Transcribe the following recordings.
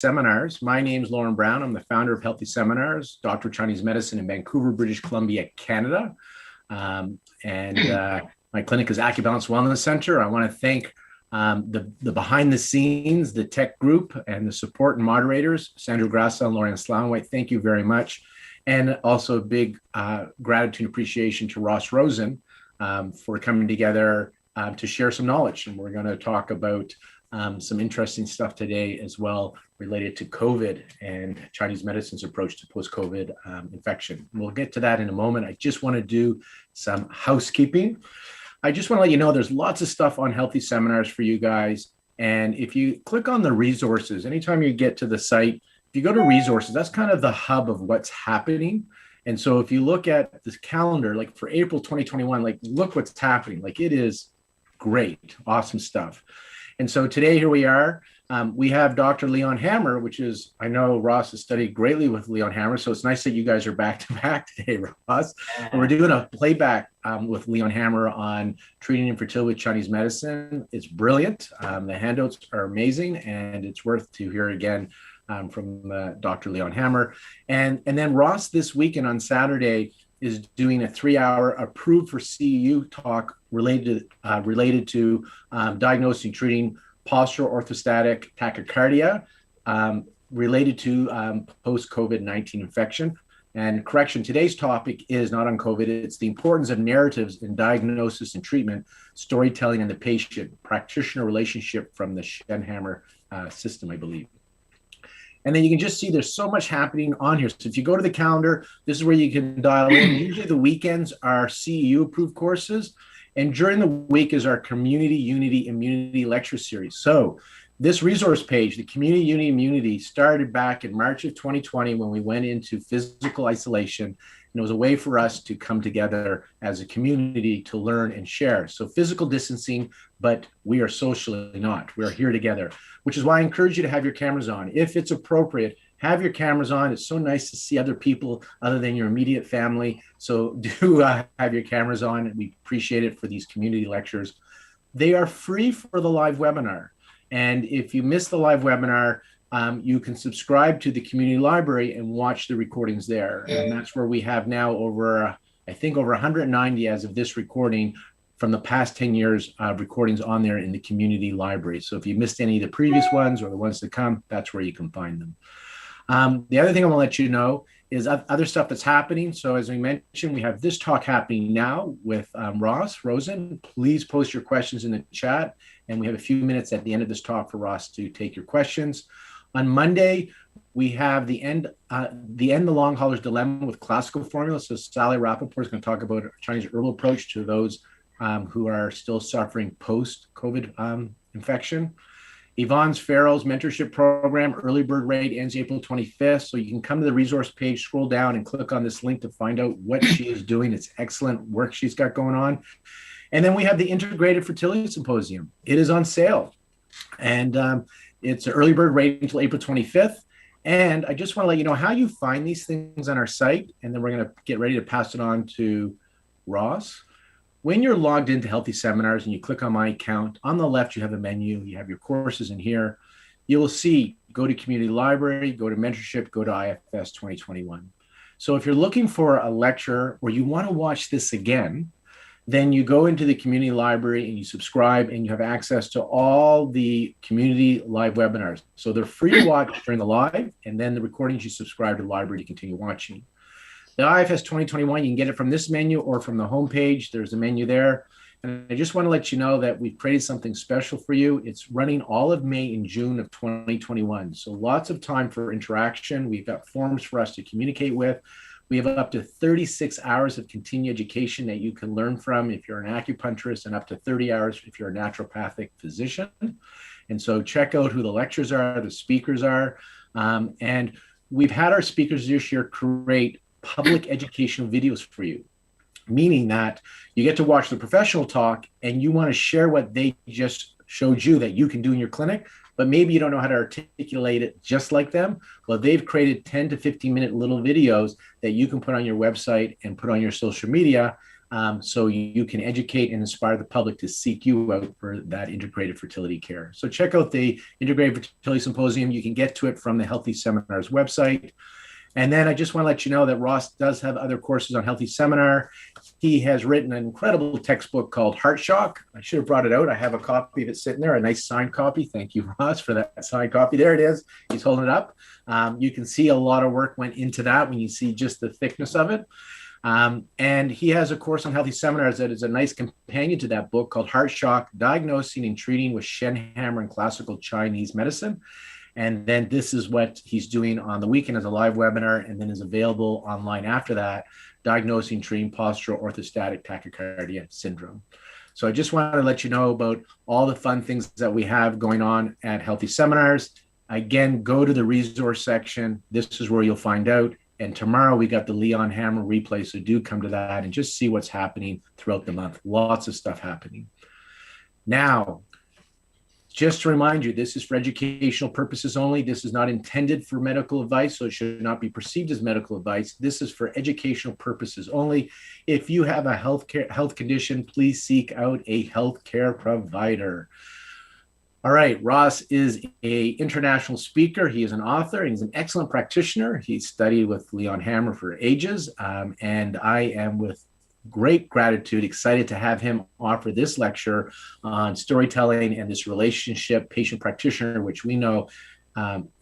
Seminars. My name is Lauren Brown. I'm the founder of Healthy Seminars, Doctor of Chinese Medicine in Vancouver, British Columbia, Canada. And my clinic is AcuBalance Wellness Center. I want to thank the behind the scenes, the tech group, and the support and moderators, Sandra Grassa and Lorian Slownwhite. Thank you very much. And also a big gratitude and appreciation to Rosen for coming together to share some knowledge. And we're going to talk about some interesting stuff today as well related to COVID and Chinese medicine's approach to post-COVID infection. We'll get to that in a moment. I just want to do some housekeeping. I just want to let you know there's lots of stuff on Healthy Seminars for you guys. And if you click on the resources, anytime you get to the site, if you go to resources, that's kind of the hub of what's happening. And so if you look at this calendar, like for April 2021, like look what's happening. Like it is great, awesome stuff. And so today, here we are. We have Dr. Leon Hammer, which is, I know Ross has studied greatly with Leon Hammer. So it's nice that you guys are back to back today, Ross. And we're doing a playback with Leon Hammer on treating infertility with Chinese medicine. It's brilliant. The handouts are amazing, and it's worth to hear again from Dr. Leon Hammer. And then Ross this weekend on Saturday is doing a 3-hour approved for CEU talk related to diagnosing, treating postural orthostatic tachycardia related to post-COVID-19 infection. And correction, today's topic is not on COVID. It's the importance of narratives in diagnosis and treatment, storytelling, and the patient-practitioner relationship from the Shenhammer system, I believe. And then you can just see there's so much happening on here. So if you go to the calendar, this is where you can dial in. Usually the weekends are CEU approved courses. And during the week is our Community Unity Immunity Lecture Series. So this resource page, the Community Unity Immunity, started back in March of 2020 when we went into physical isolation. And it was a way for us to come together as a community to learn and share. So physical distancing, but we are socially not. We are here together, which is why I encourage you to have your cameras on. If it's appropriate, have your cameras on. It's so nice to see other people other than your immediate family. So do have your cameras on. We appreciate it for these community lectures. They are free for the live webinar. And if you miss the live webinar, you can subscribe to the community library and watch the recordings there. And that's where we have now over, I think over 190 as of this recording from the past 10 years of recordings on there in the community library. So if you missed any of the previous ones or the ones to come, that's where you can find them. The other thing I want to let you know is other stuff that's happening. So as we mentioned, we have this talk happening now with Rosen. Please post your questions in the chat. And we have a few minutes at the end of this talk for Ross to take your questions. On Monday, we have the end the long hauler's dilemma with classical formula. So Sally Rappaport is going to talk about a Chinese herbal approach to those who are still suffering post-COVID infection. Yvonne Farrell's mentorship program, early bird rate, ends April 25th. So you can come to the resource page, scroll down, and click on this link to find out what she is doing. It's excellent work she's got going on. And then we have the Integrated Fertility Symposium. It is on sale. And it's an early bird rate until April 25th. And I just want to let you know how you find these things on our site. And then we're going to get ready to pass it on to Ross. When you're logged into Healthy Seminars and you click on my account, on the left, you have a menu. You have your courses in here. You will see, go to Community Library, go to Mentorship, go to IFS 2021. So if you're looking for a lecture or you want to watch this again, then you go into the Community Library and you subscribe and you have access to all the community live webinars. So they're free to watch during the live, and then the recordings you subscribe to the library to continue watching. The IFS 2021, you can get it from this menu or from the homepage. There's a menu there. And I just want to let you know that we've created something special for you. It's running all of May and June of 2021. So lots of time for interaction. We've got forums for us to communicate with. We have up to 36 hours of continuing education that you can learn from if you're an acupuncturist, and up to 30 hours if you're a naturopathic physician. And so check out who the lectures are, the speakers are. And we've had our speakers this year create public educational videos for you, meaning that you get to watch the professional talk and you want to share what they just showed you that you can do in your clinic, but maybe you don't know how to articulate it just like them. Well, they've created 10 to 15 minute little videos that you can put on your website and put on your social media so you can educate and inspire the public to seek you out for that integrated fertility care. So check out the Integrated Fertility Symposium. You can get to it from the Healthy Seminars website. And then I just want to let you know that Ross does have other courses on Healthy Seminar. He has written an incredible textbook called Heart Shock. I should have brought it out. I have a copy of it sitting there, a nice signed copy. Thank you, Ross, for that signed copy. There it is. He's holding it up. You can see a lot of work went into that when you see just the thickness of it. And he has a course on Healthy Seminars that is a nice companion to that book called Heart Shock, Diagnosing and Treating with Shen Hammer and Classical Chinese Medicine. And then this is what he's doing on the weekend as a live webinar, and then is available online after that, Diagnosing, Treating Postural Orthostatic Tachycardia Syndrome. So I just wanted to let you know about all the fun things that we have going on at Healthy Seminars. Again, go to the resource section. This is where you'll find out. And tomorrow we got the Leon Hammer replay, so do come to that and just see what's happening throughout the month. Lots of stuff happening. Now, just to remind you, this is for educational purposes only. This is not intended for medical advice, so it should not be perceived as medical advice. This is for educational purposes only. If you have a health condition, please seek out a healthcare provider. All right, Ross is an international speaker. He is an author, and he's an excellent practitioner. He studied with Leon Hammer for ages, and I am with great gratitude, excited to have him offer this lecture on storytelling and this relationship patient-practitioner, which we know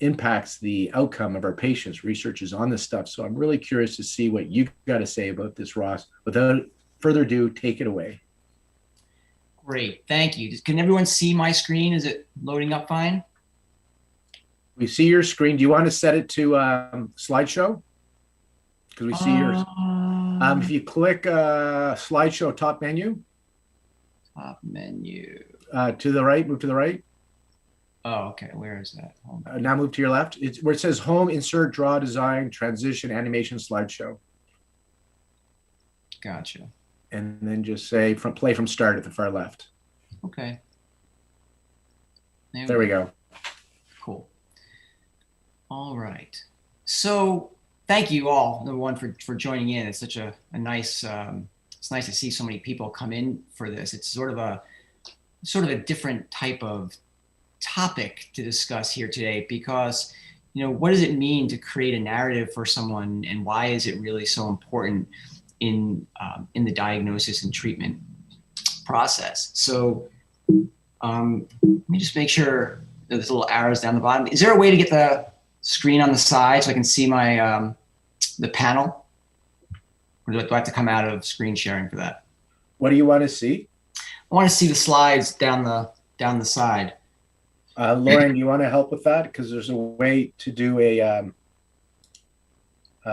impacts the outcome of our patients. Research is on this stuff. So I'm really curious to see what you've got to say about this, Ross. Without further ado, take it away. Great, thank you. Can everyone see my screen? Is it loading up fine? We see your screen. Do you want to set it to slideshow? Because we see yours. If you click slideshow top menu. Top menu. To the right, move to the right. Oh, okay. Where is that? Now move to your left. It's where it says home, insert, draw, design, transition, animation, slideshow. Gotcha. And then just say play from start at the far left. Okay. There we go. Cool. All right. So thank you all, number one, for joining in. It's such a nice, it's nice to see so many people come in for this. It's sort of a different type of topic to discuss here today, because, what does it mean to create a narrative for someone, and why is it really so important in the diagnosis and treatment process? So let me just make sure that there's little arrows down the bottom. Is there a way to get the screen on the side so I can see my the panel? Or do I have to come out of screen sharing for that? What do you want to see? I want to see the slides down the side. Lauren, do you want to help with that? Because there's a way to do a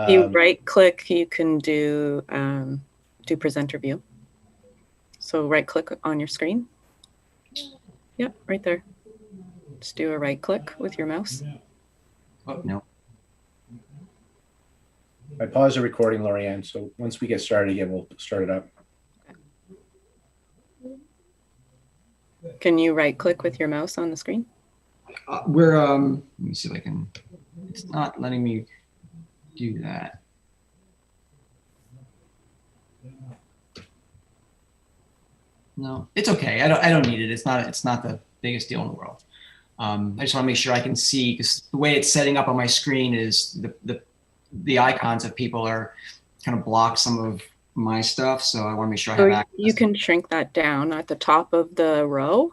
you right click, you can do presenter view. So right click on your screen. Yep, right there. Just do a right click with your mouse. Oh, no. I paused the recording, Lorianne, so once we get started again, we'll start it up. Can you right click with your mouse on the screen? Let me see if I can, it's not letting me do that. No, it's okay. I don't need it. It's not the biggest deal in the world. I just want to make sure I can see, because the way it's setting up on my screen is the icons of people are kind of block some of my stuff. So I want to make sure I have access. You can shrink that down at the top of the row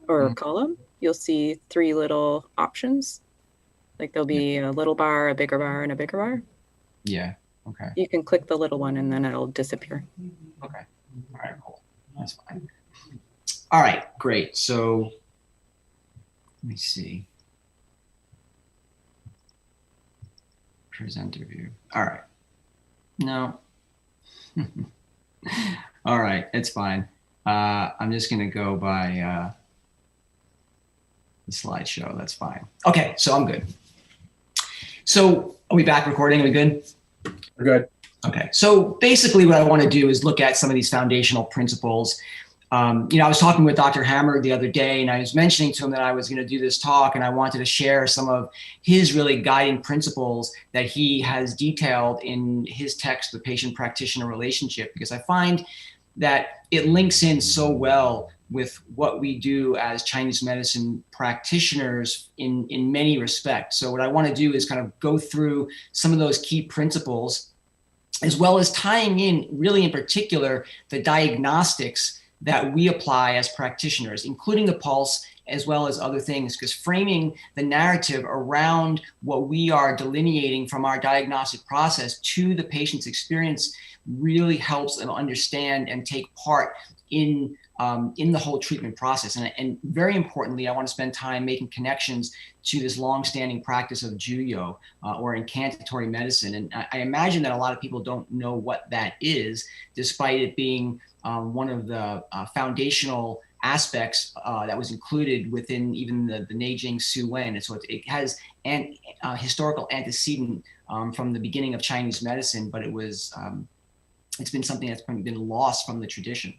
or column. You'll see 3 little options. Like there'll be a little bar, a bigger bar, and a bigger bar. Yeah. Okay. You can click the little one and then it'll disappear. Okay. All right, cool. That's fine. All right, great. So let me see. Presenter view. All right. No. All right, it's fine. I'm just going to go by the slideshow. That's fine. Okay, so I'm good. So are we back recording? Are we good? We're good. Okay, so basically what I want to do is look at some of these foundational principles I was talking with Dr. Hammer the other day, and I was mentioning to him that I was going to do this talk, and I wanted to share some of his really guiding principles that he has detailed in his text, The Patient-Practitioner Relationship, because I find that it links in so well with what we do as Chinese medicine practitioners in many respects. So what I want to do is kind of go through some of those key principles, as well as tying in, really in particular, the diagnostics that we apply as practitioners, including the pulse, as well as other things, because framing the narrative around what we are delineating from our diagnostic process to the patient's experience really helps them understand and take part in the whole treatment process. And very importantly, I want to spend time making connections to this long-standing practice of Juyo or incantatory medicine. And I imagine that a lot of people don't know what that is, despite it being one of the foundational aspects that was included within even the Neijing Su Wen. And so it has an historical antecedent from the beginning of Chinese medicine, but it's been something that's been lost from the tradition.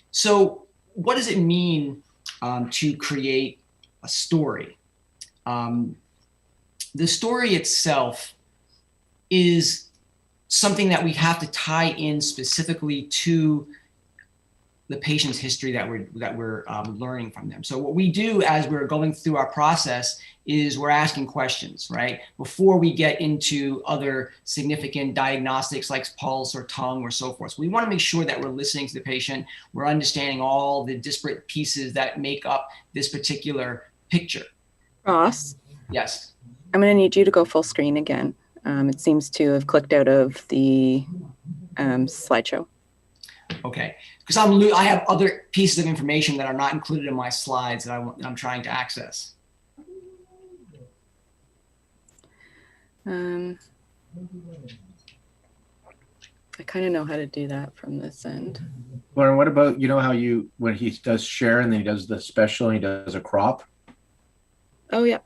So what does it mean to create a story? The story itself is something that we have to tie in specifically to the patient's history that we're learning from them. So what we do as we're going through our process is we're asking questions, right? Before we get into other significant diagnostics like pulse or tongue or so forth. So we want to make sure that we're listening to the patient, we're understanding all the disparate pieces that make up this particular picture. Ross? Yes. I'm going to need you to go full screen again. It seems to have clicked out of the slideshow. Okay, because I have other pieces of information that are not included in my slides that I'm trying to access. I kind of know how to do that from this end. Lauren, what about, how when he does share and then he does the special and he does a crop? Oh, yeah.